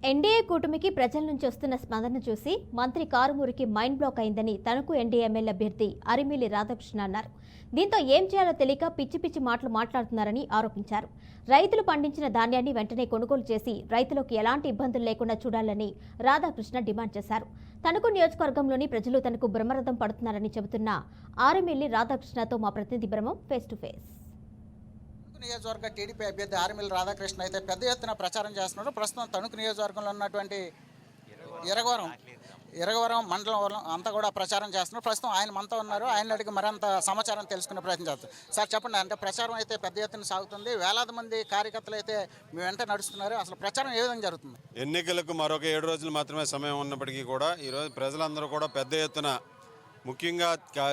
NDA కూటమికి ప్రజల నుంచి వస్తున్న స్పందన చూసి మంత్రి కారుమూరికి మైండ్ బ్లాక్ అయిందని తణుకు ఎన్డీఏ ఎమ్మెల్యే అభ్యర్థి అరిమిల్లి రాధాకృష్ణ అన్నారు. దీంతో ఏం చేయాలో తెలియక పిచ్చి పిచ్చి మాటలు మాట్లాడుతున్నారని ఆరోపించారు. రైతులు పండించిన ధాన్యాన్ని వెంటనే కొనుగోలు చేసి రైతులకు ఎలాంటి ఇబ్బందులు లేకుండా చూడాలని రాధాకృష్ణ డిమాండ్ చేశారు. తణుకు నియోజకవర్గంలోని ప్రజలు తనకు బ్రహ్మరథం పడుతున్నారని చెబుతున్న అరిమిల్లి రాధాకృష్ణతో మా ప్రతినిధి బ్రహ్మం ఫేస్ టు ఫేస్. నియోజకవర్గ టీడీపీ అభ్యర్థి అరిమిల్లి రాధాకృష్ణ అయితే పెద్ద ఎత్తున ప్రచారం చేస్తున్నారు. ప్రస్తుతం తణుకు నియోజకవర్గంలో ఉన్నటువంటి ఇరగవరం మండలం అంతా కూడా ప్రచారం చేస్తున్నారు. ప్రస్తుతం ఆయన మనతో ఉన్నారు. ఆయన అడిగి మరింత సమాచారం తెలుసుకునే ప్రయత్నం చేస్తారు. సార్ చెప్పండి, అంటే ప్రచారం అయితే పెద్ద ఎత్తున సాగుతుంది, వేలాది మంది కార్యకర్తలు అయితే మీ వెంట నడుస్తున్నారు. అసలు ప్రచారం ఏ విధంగా జరుగుతుంది? ఎన్నికలకు మరొక 7 రోజులు మాత్రమే సమయం ఉన్నప్పటికీ కూడా ఈరోజు ప్రజలందరూ కూడా పెద్ద ఎత్తున, ముఖ్యంగా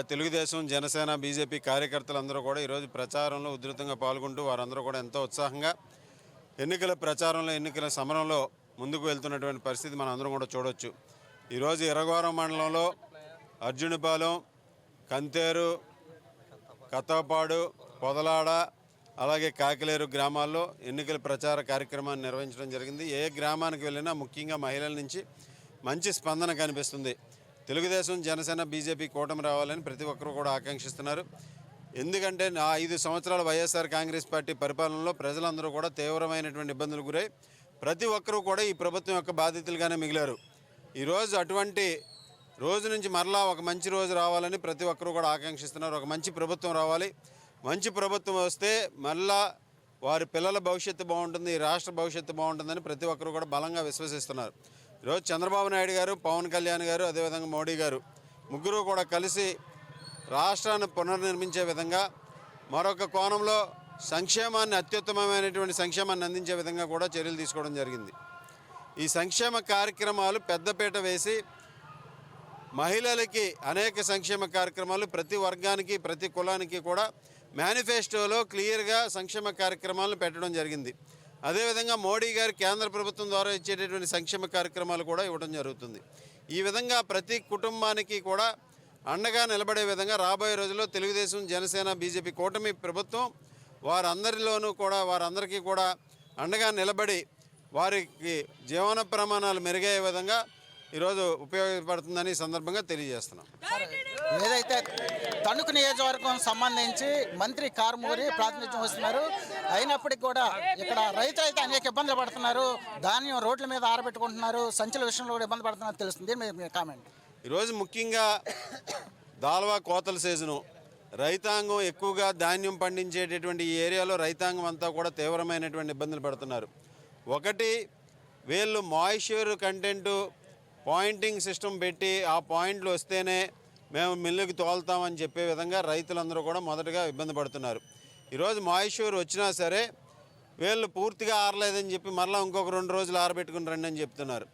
తెలుగుదేశం, జనసేన, బీజేపీ కార్యకర్తలందరూ కూడా ఈరోజు ప్రచారంలో ఉధృతంగా పాల్గొంటూ వారందరూ కూడా ఎంతో ఉత్సాహంగా ఎన్నికల ప్రచారంలో, ఎన్నికల సమరంలో ముందుకు వెళ్తున్నటువంటి పరిస్థితి మనం అందరం కూడా చూడవచ్చు. ఈరోజు ఇరగవరం మండలంలో అర్జునపాలెం, కంతేరు, కత్తపాడు, పొదలాడ, అలాగే కాకిలేరు గ్రామాల్లో ఎన్నికల ప్రచార కార్యక్రమాన్ని నిర్వహించడం జరిగింది. ఏ గ్రామానికి వెళ్ళినా ముఖ్యంగా మహిళల నుంచి మంచి స్పందన కనిపిస్తుంది. తెలుగుదేశం, జనసేన, బీజేపీ కూటమి రావాలని ప్రతి ఒక్కరూ కూడా ఆకాంక్షిస్తున్నారు. ఎందుకంటే 5 సంవత్సరాల వైఎస్ఆర్ కాంగ్రెస్ పార్టీ పరిపాలనలో ప్రజలందరూ కూడా తీవ్రమైనటువంటి ఇబ్బందులు గురై ప్రతి ఒక్కరూ కూడా ఈ ప్రభుత్వం యొక్క బాధితులుగానే మిగిలారు. ఈరోజు అటువంటి రోజు నుంచి మరలా ఒక మంచి రోజు రావాలని ప్రతి ఒక్కరూ కూడా ఆకాంక్షిస్తున్నారు. ఒక మంచి ప్రభుత్వం రావాలి. మంచి ప్రభుత్వం వస్తే మళ్ళా వారి పిల్లల భవిష్యత్తు బాగుంటుంది, రాష్ట్ర భవిష్యత్తు బాగుంటుందని ప్రతి ఒక్కరూ కూడా బలంగా విశ్వసిస్తున్నారు. ఈరోజు చంద్రబాబు నాయుడు గారు, పవన్ కళ్యాణ్ గారు, అదేవిధంగా మోడీ గారు ముగ్గురు కూడా కలిసి రాష్ట్రాన్ని పునర్నిర్మించే విధంగా, మరొక కోణంలో సంక్షేమాన్ని, అత్యుత్తమమైనటువంటి సంక్షేమాన్ని అందించే విధంగా కూడా చర్యలు తీసుకోవడం జరిగింది. ఈ సంక్షేమ కార్యక్రమాలు పెద్దపీట వేసి మహిళలకి అనేక సంక్షేమ కార్యక్రమాలు, ప్రతి వర్గానికి, ప్రతి కులానికి కూడా మేనిఫెస్టోలో క్లియర్గా సంక్షేమ కార్యక్రమాలను పెట్టడం జరిగింది. అదేవిధంగా మోడీ గారు కేంద్ర ప్రభుత్వం ద్వారా ఇచ్చేటటువంటి సంక్షేమ కార్యక్రమాలు కూడా ఇవ్వడం జరుగుతుంది. ఈ విధంగా ప్రతి కుటుంబానికి కూడా అండగా నిలబడే విధంగా రాబోయే రోజుల్లో తెలుగుదేశం, జనసేన, బీజేపీ కూటమి ప్రభుత్వం వారందరికీ కూడా అండగా నిలబడి వారికి జీవన ప్రమాణాలు మెరుగయ్యే విధంగా ఈరోజు ఉపయోగపడుతుందని సందర్భంగా తెలియజేస్తున్నాం. ఏదైతే తణుకు నియోజకవర్గం సంబంధించి మంత్రి కారుమూరి ప్రాతినిధ్యం వస్తున్నారు, అయినప్పటికీ కూడా ఇక్కడ రైతులు అయితే అనేక ఇబ్బందులు పడుతున్నారు. ధాన్యం రోడ్ల మీద ఆరబెట్టుకుంటున్నారు, సంచుల విషయంలో కూడా ఇబ్బంది పడుతున్నారు తెలుస్తుంది. మీ కామెంట్. ఈరోజు ముఖ్యంగా దాల్వా కోతల సీజను, రైతాంగం ఎక్కువగా ధాన్యం పండించేటటువంటి ఈ ఏరియాలో రైతాంగం అంతా కూడా తీవ్రమైనటువంటి ఇబ్బందులు పడుతున్నారు. ఒకటి, వీళ్ళు మాయిశ్చర్ కంటెంటు పాయింటింగ్ సిస్టమ్ పెట్టి ఆ పాయింట్లు వస్తేనే మేము మిల్లుకి తోలుతామని చెప్పే విధంగా రైతులందరూ కూడా మొదటగా ఇబ్బంది పడుతున్నారు. ఈరోజు మాయిశ్చర్ వచ్చినా సరే వీళ్ళు పూర్తిగా ఆరలేదని చెప్పి మరలా ఇంకొక 2 రోజులు ఆరబెట్టుకుని రండి అని చెప్తున్నారు.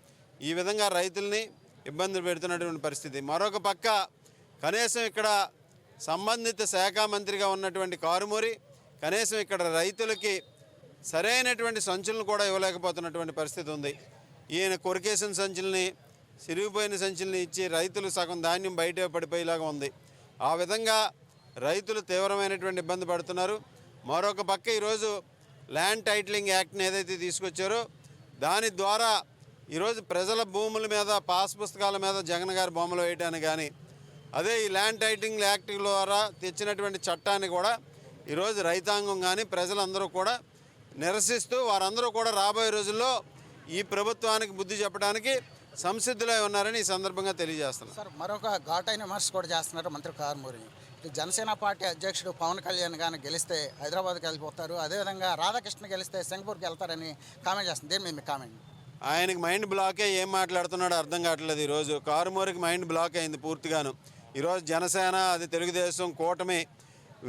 ఈ విధంగా రైతుల్ని ఇబ్బంది పెడుతున్నటువంటి పరిస్థితి. మరొక పక్క కనీసం ఇక్కడ సంబంధిత శాఖ మంత్రిగా ఉన్నటువంటి కారుమూరి కనీసం ఇక్కడ రైతులకి సరైనటువంటి సంచులను కూడా ఇవ్వలేకపోతున్నటువంటి పరిస్థితి ఉంది. ఈయన కొరికేసిన సంచుల్ని, సిరిగిపోయిన సంచుల్ని ఇచ్చి రైతులు సగం ధాన్యం బయట పడిపోయేలాగా ఉంది. ఆ విధంగా రైతులు తీవ్రమైనటువంటి ఇబ్బంది పడుతున్నారు. మరొక పక్క ఈరోజు ల్యాండ్ టైటిలింగ్ యాక్ట్ని ఏదైతే తీసుకొచ్చారో దాని ద్వారా ఈరోజు ప్రజల భూముల మీద, పాస్ పుస్తకాల మీద జగన్ గారి బొమ్మలు వేయటానికి కానీ, అదే ఈ ల్యాండ్ టైటిలింగ్ యాక్ట్ ద్వారా తెచ్చినటువంటి చట్టాన్ని కూడా ఈరోజు రైతాంగం కానీ ప్రజలందరూ కూడా నిరసిస్తూ వారందరూ కూడా రాబోయే రోజుల్లో ఈ ప్రభుత్వానికి బుద్ధి చెప్పడానికి సంసిద్ధులై ఉన్నారని ఈ సందర్భంగా తెలియజేస్తున్నారు. సార్, మరొక ఘాటైన విమర్శ కూడా చేస్తున్నారు మంత్రి కారుమూరి. జనసేన పార్టీ అధ్యక్షుడు పవన్ కళ్యాణ్ కానీ గెలిస్తే హైదరాబాద్కి వెళ్ళిపోతారు, అదేవిధంగా రాధాకృష్ణ గెలిస్తే సింగపూర్కి వెళ్తారని కామెంట్ చేస్తుంది. దేని మీ కామెంట్? ఆయనకి మైండ్ బ్లాకే, ఏం మాట్లాడుతున్నాడో అర్థం కావట్లేదు. ఈరోజు కారుమూరికి మైండ్ బ్లాక్ అయింది పూర్తిగాను. ఈరోజు జనసేన, అది తెలుగుదేశం కూటమి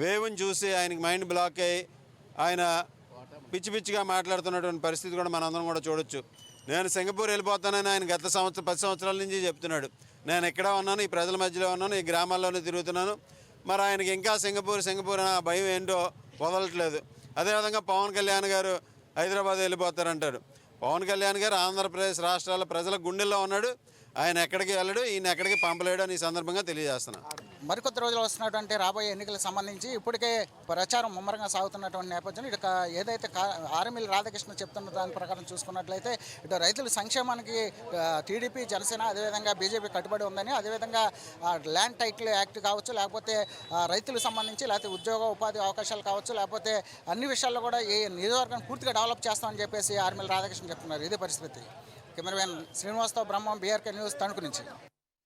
వేవ్ని చూసి ఆయనకి మైండ్ బ్లాక్ అయ్యి ఆయన పిచ్చి పిచ్చిగా మాట్లాడుతున్నటువంటి పరిస్థితి కూడా మనందరం కూడా చూడొచ్చు. నేను సింగపూర్ వెళ్ళిపోతానని ఆయన గత 10 సంవత్సరాల నుంచి చెప్తున్నాడు. నేను ఇక్కడ ఉన్నాను, ఈ ప్రజల మధ్యలో ఉన్నాను, ఈ గ్రామాల్లోనే తిరుగుతున్నాను. మరి ఆయనకి ఇంకా సింగపూర్ అనే భయం ఏంటో వదలట్లేదు. అదేవిధంగా పవన్ కళ్యాణ్ గారు హైదరాబాద్ వెళ్ళిపోతారంటారు. పవన్ కళ్యాణ్ గారు ఆంధ్రప్రదేశ్ రాష్ట్రాల ప్రజల గుండెల్లో ఉన్నాడు. ఆయన ఎక్కడికి వెళ్ళడు, ఈయన ఎక్కడికి పంపలేడు అని ఈ సందర్భంగా తెలియజేస్తున్నాను. మరికొద్ది రోజులు వస్తున్నటువంటి రాబోయే ఎన్నికలకు సంబంధించి ఇప్పటికే ప్రచారం ముమ్మరంగా సాగుతున్నటువంటి నేపథ్యంలో ఇటు ఏదైతే ఆర్ఎంఎల్ రాధాకృష్ణ చెప్తున్న దాని ప్రకారం చూసుకున్నట్లయితే ఇటు రైతుల సంక్షేమానికి టీడీపీ జనసేన అదేవిధంగా బీజేపీ కట్టుబడి ఉందని, అదేవిధంగా ల్యాండ్ టైటిల్ యాక్ట్ కావచ్చు, లేకపోతే రైతులకు సంబంధించి లేకపోతే ఉద్యోగ ఉపాధి అవకాశాలు కావచ్చు, లేకపోతే అన్ని విషయాల్లో కూడా ఈ నియోజకవర్గాన్ని పూర్తిగా డెవలప్ చేస్తామని చెప్పేసి ఆర్ఎంఎల్ రాధాకృష్ణ చెప్తున్నారు. ఇదే పరిస్థితి. కెమెరామెన్ శ్రీనివాస్తో బ్రహ్మం, బీఆర్కే న్యూస్, తణుకు నుంచి.